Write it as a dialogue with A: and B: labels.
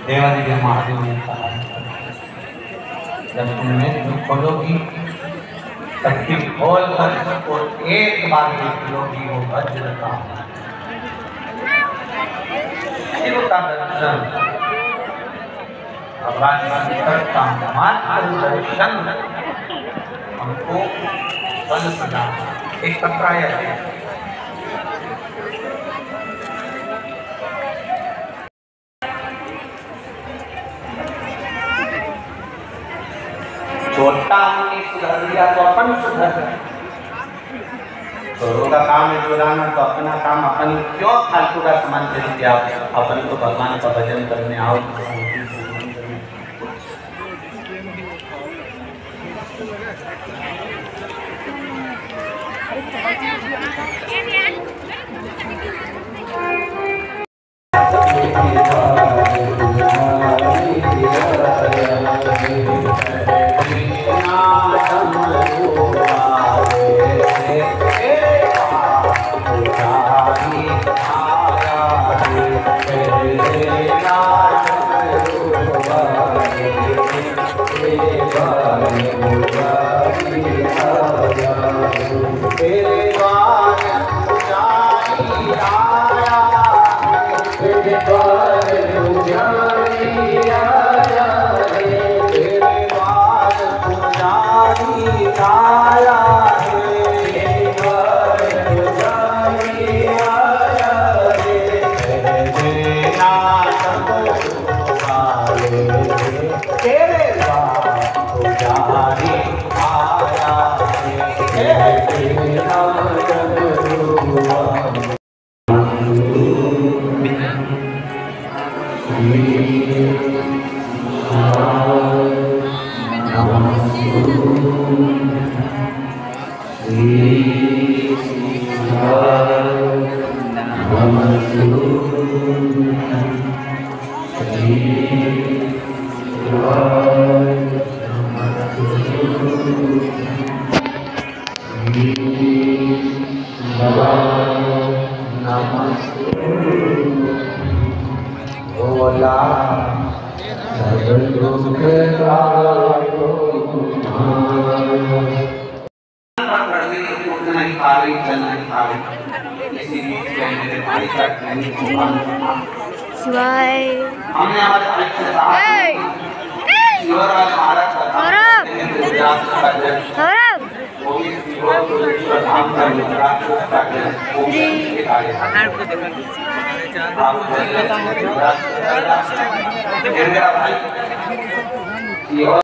A: देवादिदेव महादेव ने कहा, जब तुमने खोलोगी तब खोल कर सबको एक बार देख लोगी वो वज्र का शिव का दर्शन, भगवान शंकर का मात्र दर्शन हमको फल प्रदान। एक पत्राया है, छोटा मुनि सुधर लिया तो अपन सुधर। छोरों का काम है सुधारना, तो अपना काम अपन क्यों फालतू का सामान खरीदते आओ, अपन तो भगवान का भजन करने आओ।